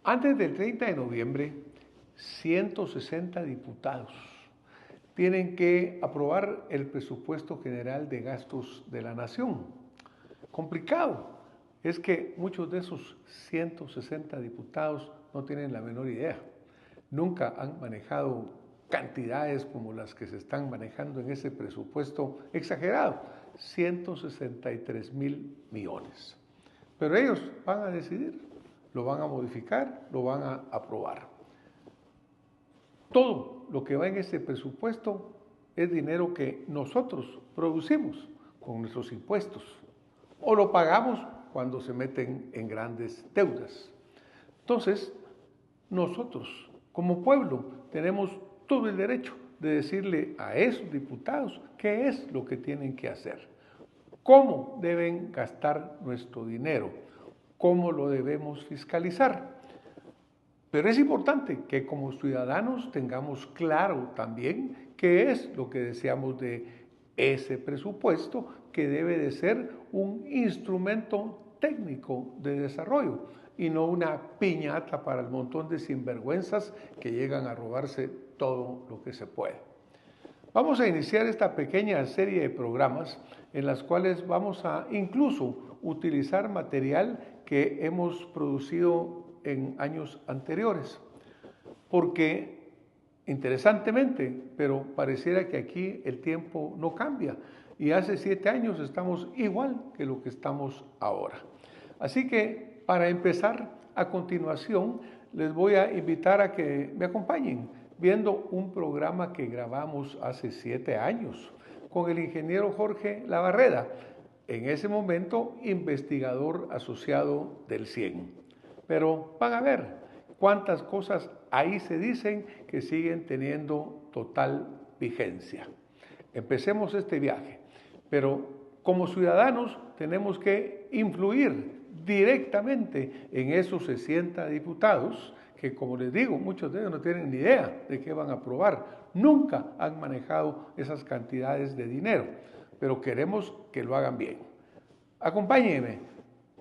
Antes del 30 de noviembre, 160 diputados tienen que aprobar el presupuesto general de gastos de la nación. Complicado. Es que muchos de esos 160 diputados no tienen la menor idea. Nunca han manejado cantidades como las que se están manejando en ese presupuesto exagerado, 163,000 millones. Pero ellos van a decidir, lo van a modificar, lo van a aprobar. Todo lo que va en ese presupuesto es dinero que nosotros producimos con nuestros impuestos o lo pagamos cuando se meten en grandes deudas. Entonces, nosotros como pueblo tenemos todo el derecho de decirle a esos diputados qué es lo que tienen que hacer, cómo deben gastar nuestro dinero, cómo lo debemos fiscalizar. Pero es importante que como ciudadanos tengamos claro también qué es lo que deseamos de ese presupuesto, que debe de ser un instrumento técnico de desarrollo y no una piñata para el montón de sinvergüenzas que llegan a robarse todo lo que se puede. Vamos a iniciar esta pequeña serie de programas en las cuales vamos a incluso utilizar material que hemos producido en años anteriores, porque interesantemente, pero pareciera que aquí el tiempo no cambia y hace 7 años estamos igual que lo que estamos ahora. Así que para empezar, a continuación les voy a invitar a que me acompañen viendo un programa que grabamos hace 7 años con el ingeniero Jorge Labarreda, en ese momento investigador asociado del CIEN. Pero van a ver cuántas cosas ahí se dicen que siguen teniendo total vigencia. Empecemos este viaje, pero como ciudadanos tenemos que influir directamente en esos 60 diputados que, como les digo, muchos de ellos no tienen ni idea de qué van a aprobar. Nunca han manejado esas cantidades de dinero, pero queremos que lo hagan bien. Acompáñenme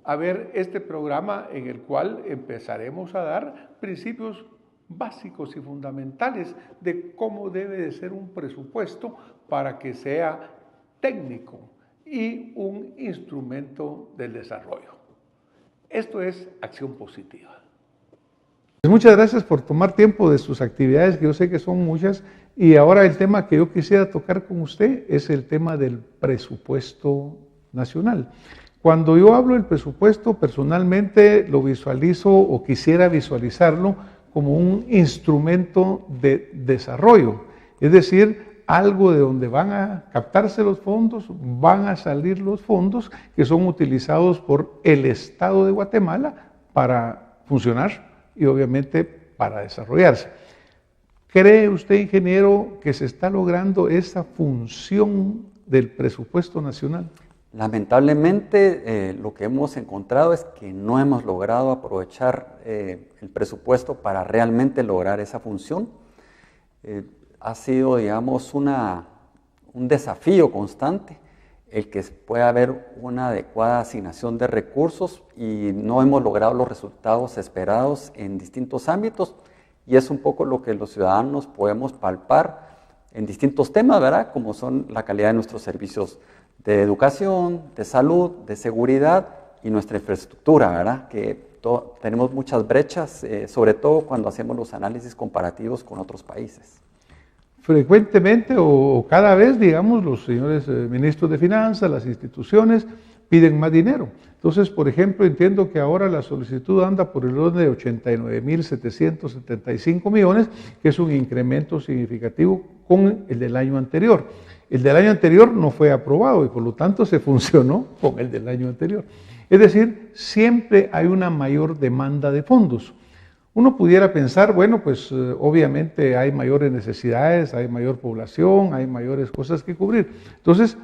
a ver este programa en el cual empezaremos a dar principios básicos y fundamentales de cómo debe de ser un presupuesto para que sea técnico y un instrumento del desarrollo. Esto es Acción Positiva. Muchas gracias por tomar tiempo de sus actividades, que yo sé que son muchas, y ahora el tema que yo quisiera tocar con usted es el tema del presupuesto nacional. Cuando yo hablo del presupuesto, personalmente lo visualizo o quisiera visualizarlo como un instrumento de desarrollo, es decir, algo de donde van a captarse los fondos, van a salir los fondos que son utilizados por el Estado de Guatemala para funcionar y obviamente para desarrollarse. ¿Cree usted, ingeniero, que se está logrando esa función del presupuesto nacional? Lamentablemente, lo que hemos encontrado es que no hemos logrado aprovechar el presupuesto para realmente lograr esa función. Ha sido, digamos, un desafío constante el que pueda haber una adecuada asignación de recursos y no hemos logrado los resultados esperados en distintos ámbitos, y es un poco lo que los ciudadanos podemos palpar en distintos temas, ¿verdad? Como son la calidad de nuestros servicios de educación, de salud, de seguridad y nuestra infraestructura, ¿verdad? Que tenemos muchas brechas, sobre todo cuando hacemos los análisis comparativos con otros países. Frecuentemente o cada vez, digamos, los señores ministros de Finanzas, las instituciones, piden más dinero. Entonces, por ejemplo, entiendo que ahora la solicitud anda por el orden de 89,775 millones, que es un incremento significativo con el del año anterior. El del año anterior no fue aprobado y por lo tanto se funcionó con el del año anterior. Es decir, siempre hay una mayor demanda de fondos. Uno pudiera pensar, bueno, pues obviamente hay mayores necesidades, hay mayor población, hay mayores cosas que cubrir. Entonces,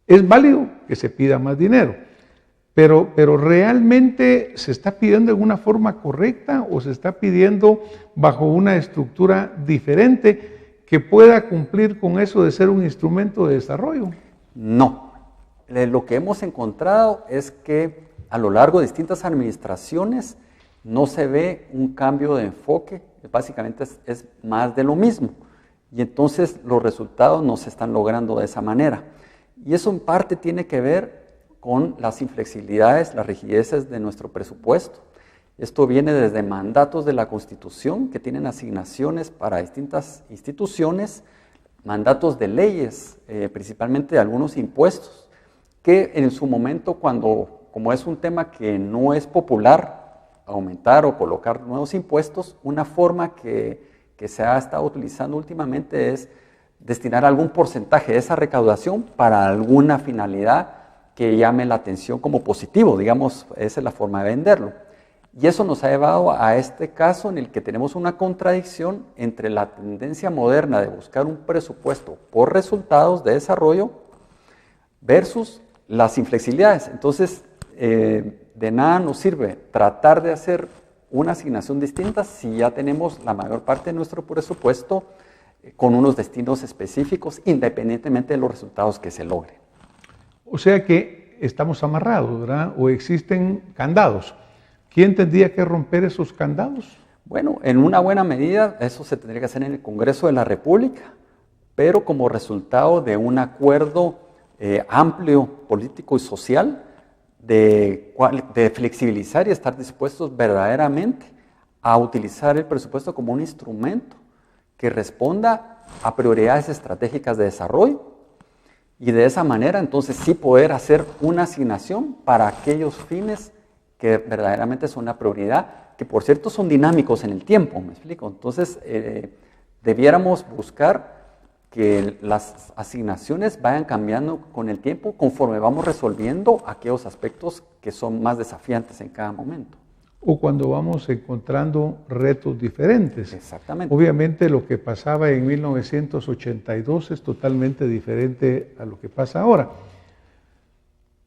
es válido que se pida más dinero, pero ¿realmente se está pidiendo de una forma correcta o se está pidiendo bajo una estructura diferente que pueda cumplir con eso de ser un instrumento de desarrollo? No. Lo que hemos encontrado es que a lo largo de distintas administraciones no se ve un cambio de enfoque, básicamente es más de lo mismo. Y entonces los resultados no se están logrando de esa manera. Y eso en parte tiene que ver con las inflexibilidades, las rigideces de nuestro presupuesto. Esto viene desde mandatos de la Constitución, que tienen asignaciones para distintas instituciones, mandatos de leyes, principalmente de algunos impuestos, que en su momento, como es un tema que no es popular, aumentar o colocar nuevos impuestos, una forma que se ha estado utilizando últimamente es destinar algún porcentaje de esa recaudación para alguna finalidad que llame la atención como positivo, digamos, esa es la forma de venderlo. Y eso nos ha llevado a este caso en el que tenemos una contradicción entre la tendencia moderna de buscar un presupuesto por resultados de desarrollo versus las inflexibilidades. Entonces, de nada nos sirve tratar de hacer una asignación distinta si ya tenemos la mayor parte de nuestro presupuesto con unos destinos específicos, independientemente de los resultados que se logren. O sea que estamos amarrados, ¿verdad? O existen candados. ¿Quién tendría que romper esos candados? Bueno, en una buena medida eso se tendría que hacer en el Congreso de la República, pero como resultado de un acuerdo amplio, político y social, de flexibilizar y estar dispuestos verdaderamente a utilizar el presupuesto como un instrumento que responda a prioridades estratégicas de desarrollo y de esa manera entonces sí poder hacer una asignación para aquellos fines que verdaderamente son una prioridad, que por cierto son dinámicos en el tiempo, ¿me explico? Entonces debiéramos buscar que las asignaciones vayan cambiando con el tiempo conforme vamos resolviendo aquellos aspectos que son más desafiantes en cada momento. O cuando vamos encontrando retos diferentes. Exactamente. Obviamente lo que pasaba en 1982 es totalmente diferente a lo que pasa ahora.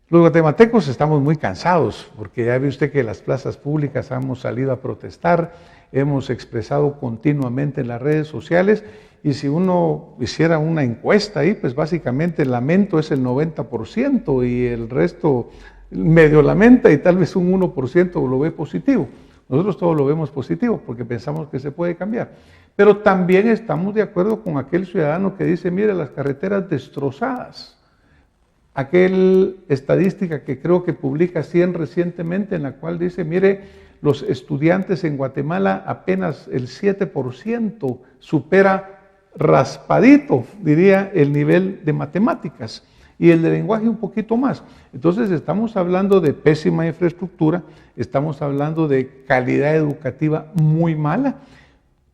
Los guatemaltecos estamos muy cansados, porque ya ve usted que en las plazas públicas hemos salido a protestar, hemos expresado continuamente en las redes sociales, y si uno hiciera una encuesta ahí, pues básicamente el lamento es el 90% y el resto medio lamenta y tal vez un 1% lo ve positivo. Nosotros todos lo vemos positivo porque pensamos que se puede cambiar. Pero también estamos de acuerdo con aquel ciudadano que dice, mire, las carreteras destrozadas. Aquel estadística que creo que publica 100 recientemente en la cual dice, mire, los estudiantes en Guatemala apenas el 7% supera raspadito, diría, el nivel de matemáticas y el de lenguaje un poquito más. Entonces estamos hablando de pésima infraestructura, estamos hablando de calidad educativa muy mala,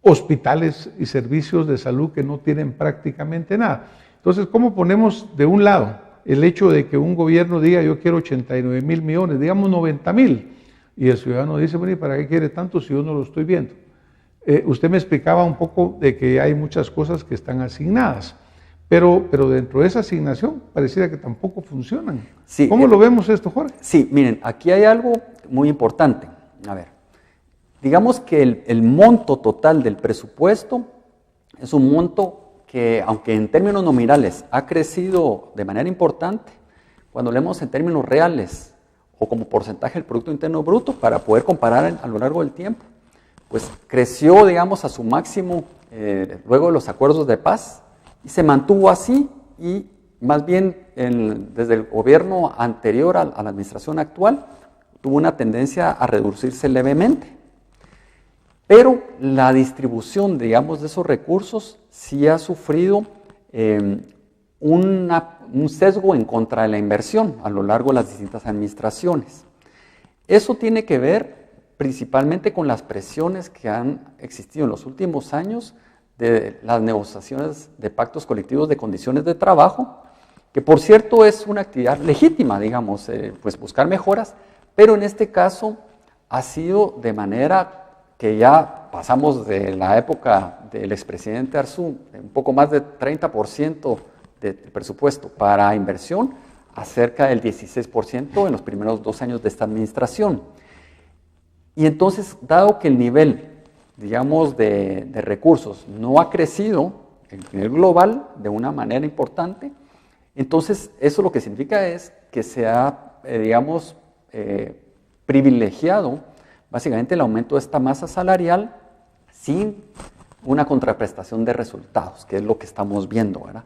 hospitales y servicios de salud que no tienen prácticamente nada. Entonces, ¿cómo ponemos de un lado el hecho de que un gobierno diga yo quiero 89 mil millones, digamos 90 mil, y el ciudadano dice, bueno, ¿y para qué quiere tanto si yo no lo estoy viendo? Usted me explicaba un poco de que hay muchas cosas que están asignadas, pero dentro de esa asignación pareciera que tampoco funcionan. Sí, ¿cómo lo vemos esto, Jorge? Sí, miren, aquí hay algo muy importante. A ver, digamos que el monto total del presupuesto es un monto que, aunque en términos nominales ha crecido de manera importante, cuando leemos en términos reales o como porcentaje del Producto Interno Bruto, para poder comparar a lo largo del tiempo, pues creció, digamos, a su máximo luego de los acuerdos de paz y se mantuvo así y más bien desde el gobierno anterior a la administración actual tuvo una tendencia a reducirse levemente. Pero la distribución, digamos, de esos recursos sí ha sufrido un sesgo en contra de la inversión a lo largo de las distintas administraciones. Eso tiene que ver principalmente con las presiones que han existido en los últimos años de las negociaciones de pactos colectivos de condiciones de trabajo, que por cierto es una actividad legítima, digamos, pues buscar mejoras, pero en este caso ha sido de manera que ya pasamos de la época del expresidente Arzú, un poco más de 30% del presupuesto para inversión, a cerca del 16% en los primeros 2 años de esta administración. Y entonces, dado que el nivel, digamos, de recursos no ha crecido en nivel global de una manera importante, entonces eso lo que significa es que se ha, digamos, privilegiado básicamente el aumento de esta masa salarial sin una contraprestación de resultados, que es lo que estamos viendo, ¿verdad?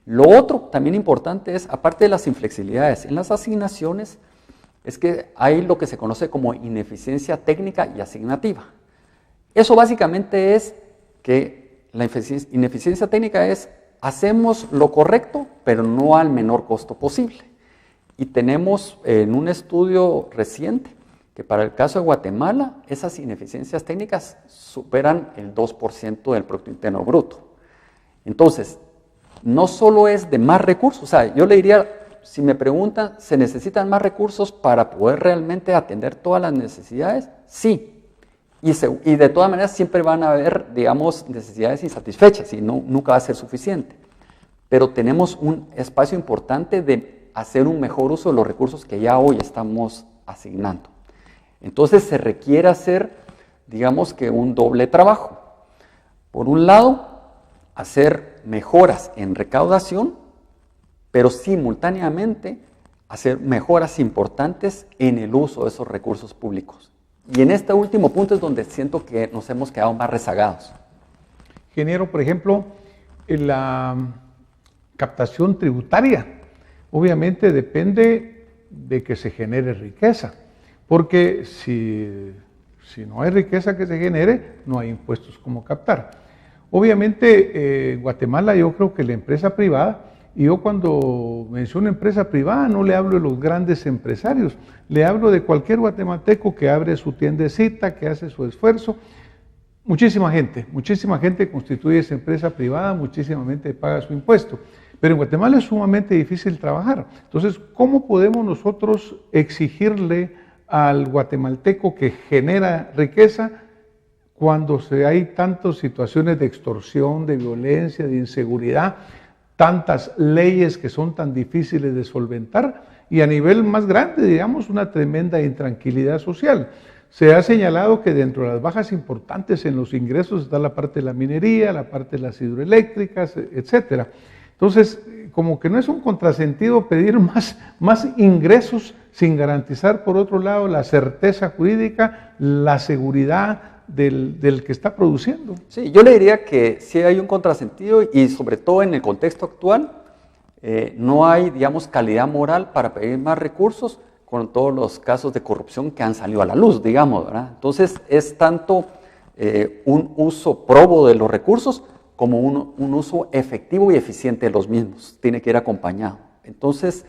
Lo otro también importante es, aparte de las inflexibilidades en las asignaciones, es que hay lo que se conoce como ineficiencia técnica y asignativa. Eso básicamente es que la ineficiencia técnica es hacemos lo correcto, pero no al menor costo posible. Y tenemos en un estudio reciente que para el caso de Guatemala, esas ineficiencias técnicas superan el 2% del Producto Interno Bruto. Entonces, no solo es de más recursos, o sea, yo le diría, si me preguntan, ¿se necesitan más recursos para poder realmente atender todas las necesidades? Sí. Y de todas maneras siempre van a haber, digamos, necesidades insatisfechas y nunca va a ser suficiente. Pero tenemos un espacio importante de hacer un mejor uso de los recursos que ya hoy estamos asignando. Entonces se requiere hacer, digamos que un doble trabajo. Por un lado, hacer mejoras en recaudación, pero simultáneamente hacer mejoras importantes en el uso de esos recursos públicos. Y en este último punto es donde siento que nos hemos quedado más rezagados. Ingeniero, por ejemplo, en la captación tributaria, obviamente depende de que se genere riqueza, porque si no hay riqueza que se genere, no hay impuestos como captar. Obviamente, en Guatemala yo creo que la empresa privada, y yo cuando menciono empresa privada no le hablo de los grandes empresarios, le hablo de cualquier guatemalteco que abre su tiendecita, que hace su esfuerzo. Muchísima gente constituye esa empresa privada, muchísima gente paga su impuesto. Pero en Guatemala es sumamente difícil trabajar. Entonces, ¿cómo podemos nosotros exigirle al guatemalteco que genera riqueza cuando hay tantas situaciones de extorsión, de violencia, de inseguridad, tantas leyes que son tan difíciles de solventar y a nivel más grande, digamos, una tremenda intranquilidad social? Se ha señalado que dentro de las bajas importantes en los ingresos está la parte de la minería, la parte de las hidroeléctricas, etcétera. Entonces, como que no es un contrasentido pedir más ingresos sin garantizar, por otro lado, la certeza jurídica, la seguridad del que está produciendo. Sí, yo le diría que sí hay un contrasentido y sobre todo en el contexto actual no hay, digamos, calidad moral para pedir más recursos con todos los casos de corrupción que han salido a la luz, digamos, ¿verdad? Entonces es tanto un uso probo de los recursos como un uso efectivo y eficiente de los mismos, tiene que ir acompañado. Entonces,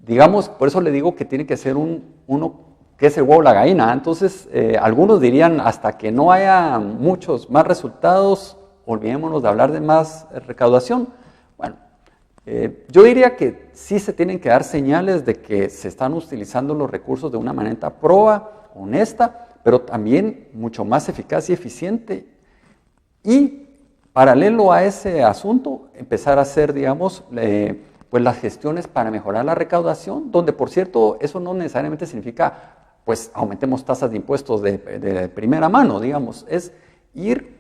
digamos, por eso le digo que tiene que ser uno que es el huevo o la gallina. Entonces, algunos dirían, hasta que no haya muchos más resultados, olvidémonos de hablar de más recaudación. Bueno, yo diría que sí se tienen que dar señales de que se están utilizando los recursos de una manera proba, honesta, pero también mucho más eficaz y eficiente. Y paralelo a ese asunto, empezar a hacer, digamos, pues las gestiones para mejorar la recaudación, donde, por cierto, eso no necesariamente significa, pues, aumentemos tasas de impuestos de primera mano, digamos. Es ir,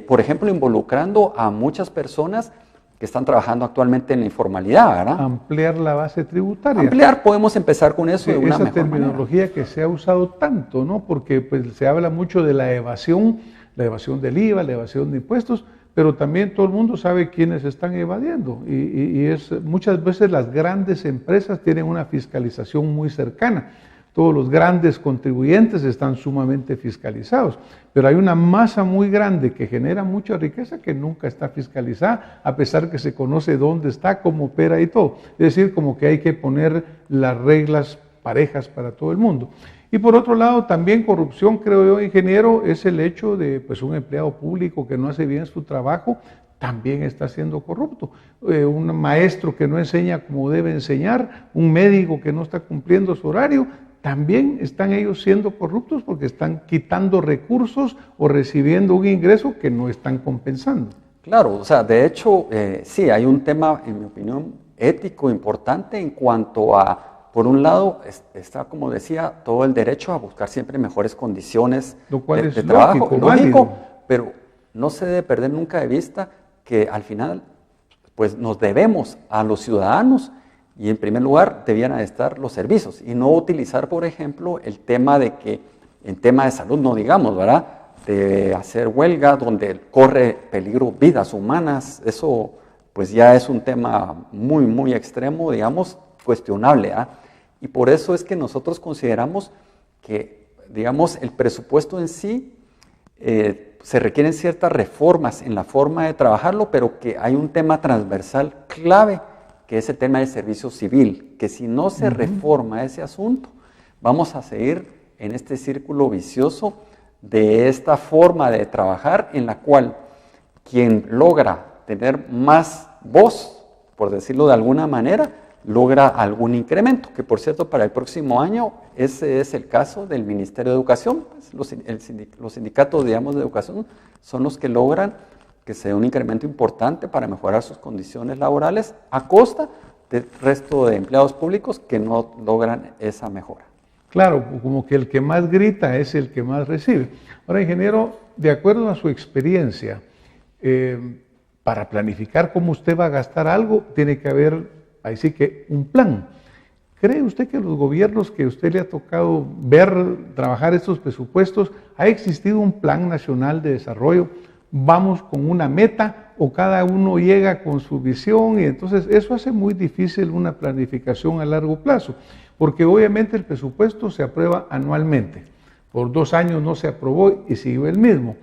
por ejemplo, involucrando a muchas personas que están trabajando actualmente en la informalidad, ¿verdad? Ampliar la base tributaria. Ampliar, podemos empezar con eso de una esa mejor terminología manera. que se ha usado tanto, ¿no? Porque pues, se habla mucho de la evasión del IVA, la evasión de impuestos, pero también todo el mundo sabe quiénes están evadiendo y muchas veces las grandes empresas tienen una fiscalización muy cercana. Todos los grandes contribuyentes están sumamente fiscalizados, pero hay una masa muy grande que genera mucha riqueza que nunca está fiscalizada, a pesar que se conoce dónde está, cómo opera y todo. Es decir, como que hay que poner las reglas parejas para todo el mundo. Y por otro lado, también corrupción, creo yo, ingeniero, es el hecho de pues, un empleado público que no hace bien su trabajo, también está siendo corrupto. Un maestro que no enseña como debe enseñar, un médico que no está cumpliendo su horario, también están ellos siendo corruptos porque están quitando recursos o recibiendo un ingreso que no están compensando. Claro, o sea, de hecho, sí, hay un tema, en mi opinión, ético importante en cuanto a, por un lado, está, como decía, todo el derecho a buscar siempre mejores condiciones de trabajo, lógico, pero no se debe perder nunca de vista que al final pues, nos debemos a los ciudadanos y en primer lugar debían estar los servicios y no utilizar, por ejemplo, el tema de que en tema de salud no digamos, ¿verdad? De hacer huelga donde corre peligro vidas humanas, eso pues ya es un tema muy, muy extremo, digamos, cuestionable, ¿verdad? Y por eso es que nosotros consideramos que, digamos, el presupuesto en sí, se requieren ciertas reformas en la forma de trabajarlo, pero que hay un tema transversal clave, que es el tema del servicio civil, que si no se reforma ese asunto, vamos a seguir en este círculo vicioso de esta forma de trabajar en la cual quien logra tener más voz, por decirlo de alguna manera, logra algún incremento, que por cierto para el próximo año ese es el caso del Ministerio de Educación. Pues los sindicatos, digamos, de educación son los que logran que sea un incremento importante para mejorar sus condiciones laborales a costa del resto de empleados públicos que no logran esa mejora. Claro, como que el que más grita es el que más recibe. Ahora, ingeniero, de acuerdo a su experiencia, para planificar cómo usted va a gastar algo, tiene que haber, ahí sí que, un plan. ¿Cree usted que los gobiernos que a usted le ha tocado ver, trabajar estos presupuestos, ha existido un plan nacional de desarrollo? ¿Vamos con una meta o cada uno llega con su visión? Y entonces eso hace muy difícil una planificación a largo plazo, porque obviamente el presupuesto se aprueba anualmente. Por 2 años no se aprobó y siguió el mismo.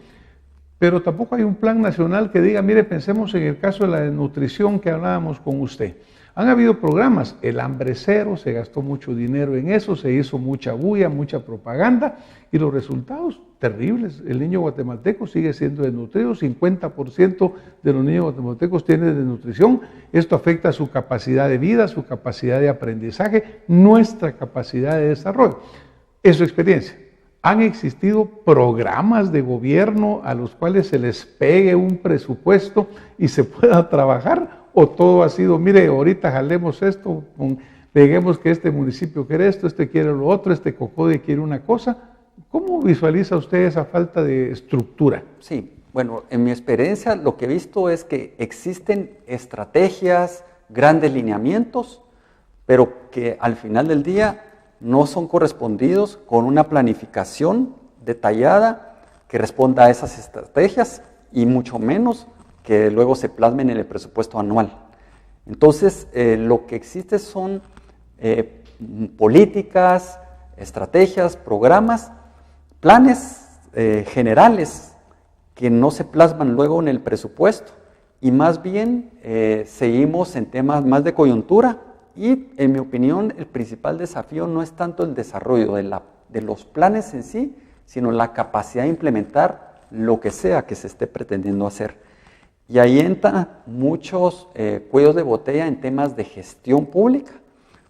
Pero tampoco hay un plan nacional que diga, mire, pensemos en el caso de la desnutrición que hablábamos con usted. Han habido programas, el hambre cero, se gastó mucho dinero en eso, se hizo mucha bulla, mucha propaganda y los resultados terribles. El niño guatemalteco sigue siendo desnutrido, 50% de los niños guatemaltecos tienen desnutrición. Esto afecta su capacidad de vida, su capacidad de aprendizaje, nuestra capacidad de desarrollo. Es su experiencia. ¿Han existido programas de gobierno a los cuales se les pegue un presupuesto y se pueda trabajar? ¿O todo ha sido, mire, ahorita jalemos esto, peguemos que este municipio quiere esto, este quiere lo otro, este Cocode quiere una cosa? ¿Cómo visualiza usted esa falta de estructura? Sí, bueno, en mi experiencia lo que he visto es que existen estrategias, grandes lineamientos, pero que al final del día no son correspondidos con una planificación detallada que responda a esas estrategias y mucho menos que luego se plasmen en el presupuesto anual. Entonces, lo que existe son políticas, estrategias, programas, planes generales que no se plasman luego en el presupuesto y más bien seguimos en temas más de coyuntura y, en mi opinión, el principal desafío no es tanto el desarrollo de los planes en sí, sino la capacidad de implementar lo que sea que se esté pretendiendo hacer. Y ahí entran muchos cuellos de botella en temas de gestión pública,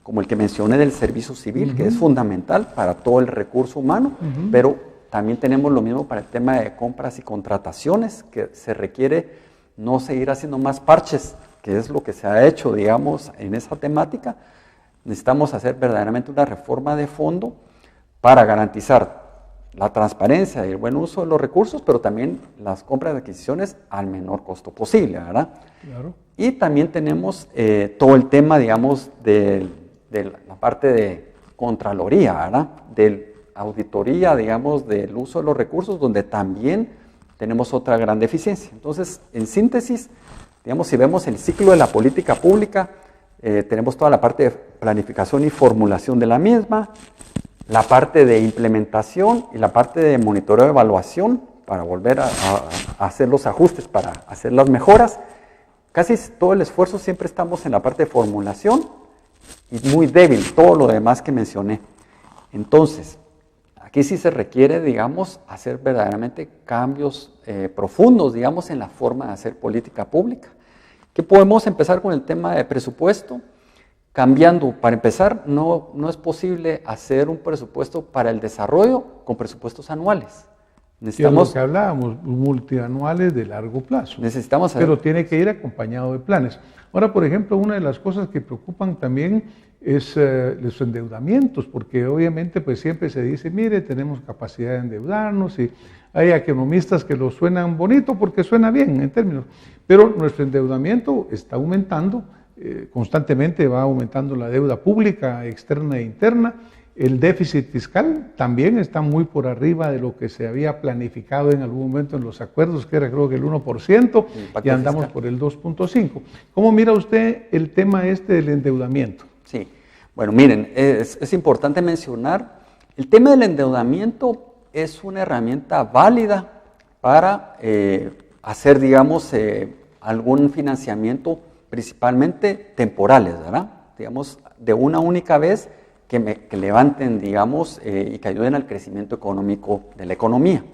como el que mencioné del servicio civil, que es fundamental para todo el recurso humano, pero también tenemos lo mismo para el tema de compras y contrataciones, que se requiere no seguir haciendo más parches, que es lo que se ha hecho, digamos, en esa temática. Necesitamos hacer verdaderamente una reforma de fondo para garantizar la transparencia y el buen uso de los recursos, pero también las compras y adquisiciones al menor costo posible, ¿verdad? Claro. Y también tenemos todo el tema, digamos, de la parte de Contraloría, ¿verdad? De auditoría, digamos, del uso de los recursos, donde también tenemos otra gran deficiencia. Entonces, en síntesis, digamos, si vemos el ciclo de la política pública, tenemos toda la parte de planificación y formulación de la misma, la parte de implementación y la parte de monitoreo de evaluación para volver a hacer los ajustes, para hacer las mejoras. Casi todo el esfuerzo siempre estamos en la parte de formulación y muy débil todo lo demás que mencioné. Entonces, aquí sí se requiere, digamos, hacer verdaderamente cambios profundos, digamos, en la forma de hacer política pública. ¿Qué podemos empezar con el tema de presupuesto? Cambiando, para empezar, no es posible hacer un presupuesto para el desarrollo con presupuestos anuales. Necesitamos, lo que hablábamos, multianuales de largo plazo. Necesitamos hacer, pero tiene que ir acompañado de planes. Ahora, por ejemplo, una de las cosas que preocupan también es los endeudamientos, porque obviamente pues siempre se dice, mire, tenemos capacidad de endeudarnos y hay economistas que lo suenan bonito porque suena bien en términos, pero nuestro endeudamiento está aumentando. Constantemente va aumentando la deuda pública, externa e interna, El déficit fiscal también está muy por arriba de lo que se había planificado en algún momento en los acuerdos, que era creo que el 1%, y andamos fiscal por el 2.5%. ¿Cómo mira usted el tema del endeudamiento? Sí, bueno, miren, es importante mencionar, el tema del endeudamiento es una herramienta válida para hacer, digamos, algún financiamiento principalmente temporales, ¿verdad? Digamos, de una única vez que levanten, digamos, y que ayuden al crecimiento económico de la economía.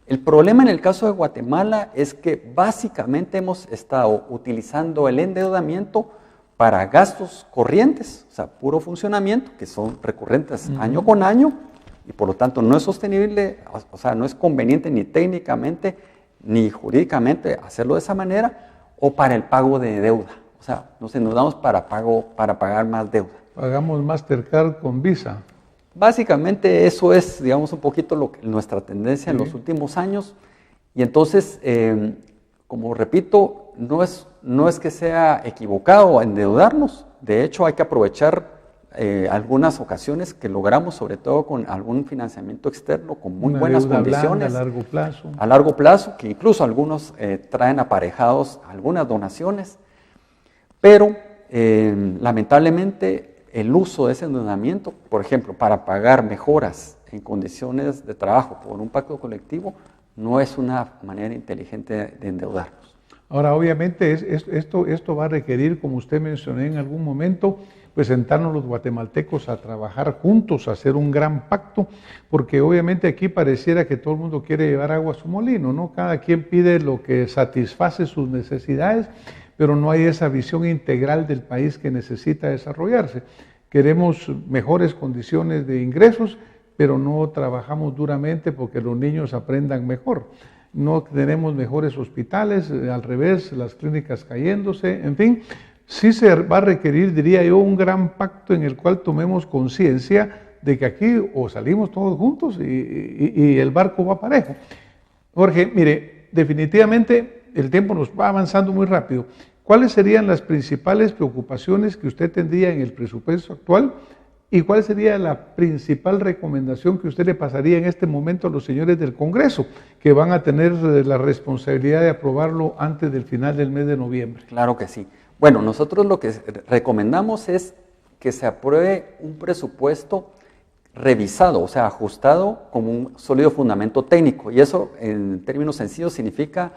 El problema en el caso de Guatemala es que básicamente hemos estado utilizando el endeudamiento para gastos corrientes, o sea, puro funcionamiento, que son recurrentes año con año, y por lo tanto no es sostenible, o sea, no es conveniente ni técnicamente ni jurídicamente hacerlo de esa manera, o para el pago de deuda. O sea, nos endeudamos para pagar más deuda. Pagamos Mastercard con Visa. Básicamente eso es, digamos, un poquito nuestra tendencia en los últimos años. Y entonces, como repito, no es que sea equivocado endeudarnos. De hecho, hay que aprovechar algunas ocasiones que logramos, sobre todo con algún financiamiento externo, con muy buenas condiciones. Blanda, a largo plazo. A largo plazo, que incluso algunos traen aparejados algunas donaciones. Pero, lamentablemente, el uso de ese endeudamiento, por ejemplo, para pagar mejoras en condiciones de trabajo por un pacto colectivo, no es una manera inteligente de endeudarnos. Ahora, obviamente, esto va a requerir, como usted mencionó en algún momento, pues sentarnos los guatemaltecos a trabajar juntos, a hacer un gran pacto, porque obviamente aquí pareciera que todo el mundo quiere llevar agua a su molino, ¿no? Cada quien pide lo que satisface sus necesidades, pero no hay esa visión integral del país que necesita desarrollarse. Queremos mejores condiciones de ingresos, pero no trabajamos duramente porque los niños aprendan mejor. No tenemos mejores hospitales, al revés, las clínicas cayéndose, en fin. Sí se va a requerir, diría yo, un gran pacto en el cual tomemos conciencia de que aquí o salimos todos juntos y el barco va parejo. Jorge, mire, definitivamente el tiempo nos va avanzando muy rápido. ¿Cuáles serían las principales preocupaciones que usted tendría en el presupuesto actual y cuál sería la principal recomendación que usted le pasaría en este momento a los señores del Congreso, que van a tener la responsabilidad de aprobarlo antes del final del mes de noviembre? Claro que sí. Bueno, nosotros lo que recomendamos es que se apruebe un presupuesto revisado, o sea, ajustado como un sólido fundamento técnico. Y eso, en términos sencillos, significa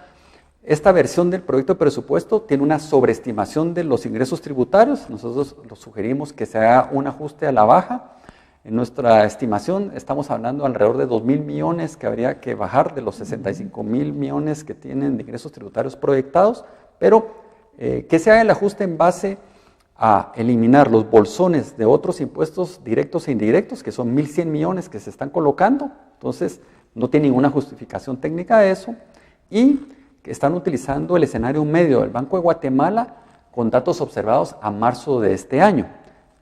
esta versión del proyecto de presupuesto tiene una sobreestimación de los ingresos tributarios. Nosotros lo sugerimos que se haga un ajuste a la baja. En nuestra estimación estamos hablando alrededor de 2.000 millones que habría que bajar de los 65.000 millones que tienen de ingresos tributarios proyectados, pero que se haga el ajuste en base a eliminar los bolsones de otros impuestos directos e indirectos, que son 1.100 millones que se están colocando. Entonces, no tiene ninguna justificación técnica de eso. Y que están utilizando el escenario medio del Banco de Guatemala con datos observados a marzo de este año.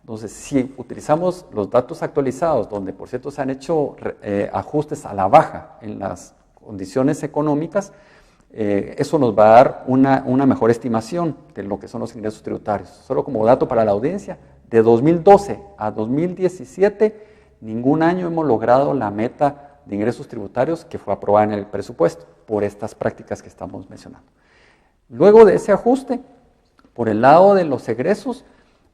Entonces, si utilizamos los datos actualizados, donde por cierto se han hecho ajustes a la baja en las condiciones económicas, eso nos va a dar una mejor estimación de lo que son los ingresos tributarios. Solo como dato para la audiencia, de 2012 a 2017, ningún año hemos logrado la meta de ingresos tributarios que fue aprobada en el presupuesto por estas prácticas que estamos mencionando. Luego de ese ajuste, por el lado de los egresos,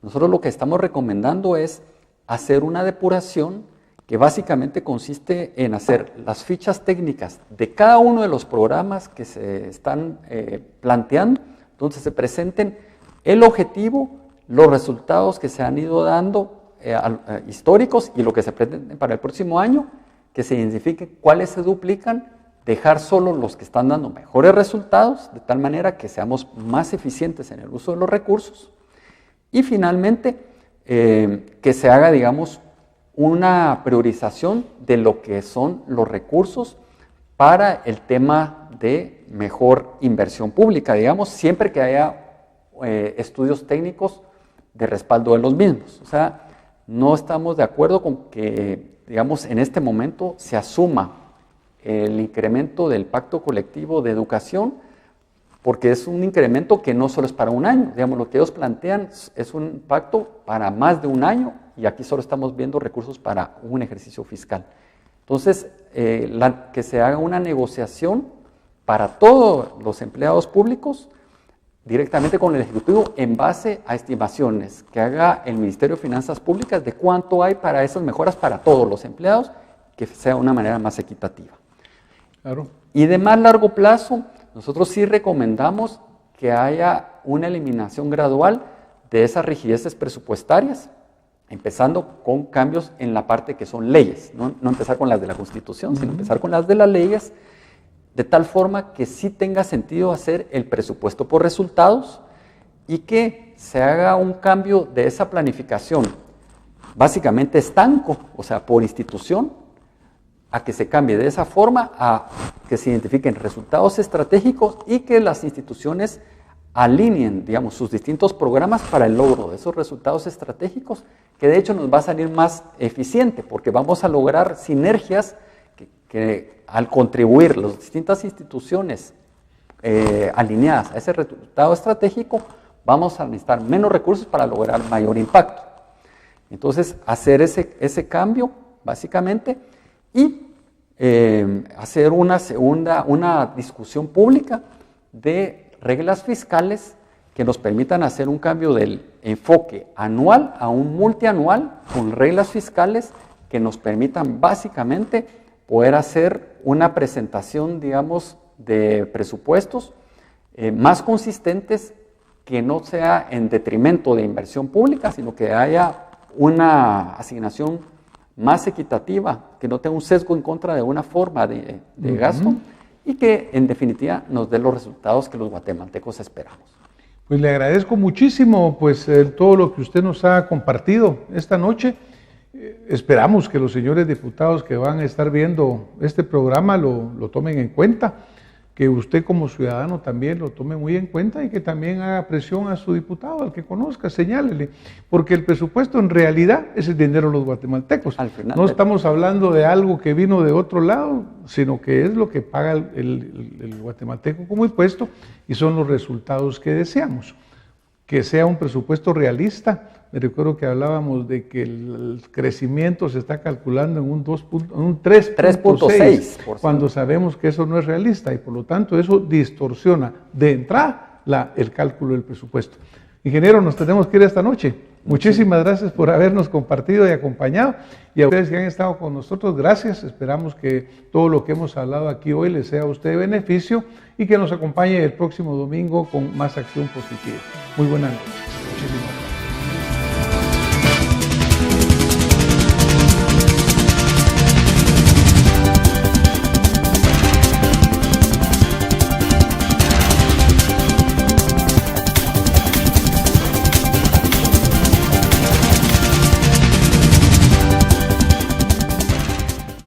nosotros lo que estamos recomendando es hacer una depuración que básicamente consiste en hacer las fichas técnicas de cada uno de los programas que se están planteando, donde se presenten el objetivo, los resultados que se han ido dando históricos y lo que se pretende para el próximo año, que se identifique cuáles se duplican, dejar solo los que están dando mejores resultados, de tal manera que seamos más eficientes en el uso de los recursos. Y finalmente, que se haga, digamos, una priorización de lo que son los recursos para el tema de mejor inversión pública, digamos, siempre que haya estudios técnicos de respaldo de los mismos. O sea, no estamos de acuerdo con que, digamos, en este momento se asuma el incremento del pacto colectivo de educación, porque es un incremento que no solo es para un año. Digamos, lo que ellos plantean es un pacto para más de un año, y aquí solo estamos viendo recursos para un ejercicio fiscal. Entonces, que se haga una negociación para todos los empleados públicos directamente con el Ejecutivo en base a estimaciones que haga el Ministerio de Finanzas Públicas de cuánto hay para esas mejoras para todos los empleados, que sea de una manera más equitativa. Claro. Y de más largo plazo, nosotros sí recomendamos que haya una eliminación gradual de esas rigideces presupuestarias, empezando con cambios en la parte que son leyes, no empezar con las de la Constitución, sino empezar con las de las leyes, de tal forma que sí tenga sentido hacer el presupuesto por resultados y que se haga un cambio de esa planificación, básicamente estanco, o sea, por institución, a que se cambie de esa forma a que se identifiquen resultados estratégicos y que las instituciones alineen, digamos, sus distintos programas para el logro de esos resultados estratégicos, que de hecho nos va a salir más eficiente, porque vamos a lograr sinergias que al contribuir las distintas instituciones alineadas a ese resultado estratégico, vamos a necesitar menos recursos para lograr mayor impacto. Entonces, hacer ese cambio, básicamente, y hacer una discusión pública de reglas fiscales que nos permitan hacer un cambio del enfoque anual a un multianual con reglas fiscales que nos permitan básicamente poder hacer una presentación, digamos, de presupuestos más consistentes, que no sea en detrimento de inversión pública, sino que haya una asignación más equitativa, que no tenga un sesgo en contra de una forma de gasto y que en definitiva nos dé los resultados que los guatemaltecos esperamos. Pues le agradezco muchísimo pues todo lo que usted nos ha compartido esta noche. Esperamos que los señores diputados que van a estar viendo este programa lo tomen en cuenta, que usted como ciudadano también lo tome muy en cuenta y que también haga presión a su diputado, al que conozca, señálele, porque el presupuesto en realidad es el dinero de los guatemaltecos. Al final, no estamos hablando de algo que vino de otro lado, sino que es lo que paga el guatemalteco como impuesto y son los resultados que deseamos. Que sea un presupuesto realista. Me recuerdo que hablábamos de que el crecimiento se está calculando en un 3.6, cuando sabemos que eso no es realista y por lo tanto eso distorsiona de entrada el cálculo del presupuesto. Ingeniero, nos tenemos que ir esta noche. Muchísimas gracias por habernos compartido y acompañado, y a ustedes que han estado con nosotros, gracias. Esperamos que todo lo que hemos hablado aquí hoy les sea a usted de beneficio y que nos acompañe el próximo domingo con más acción positiva. Muy buenas noches.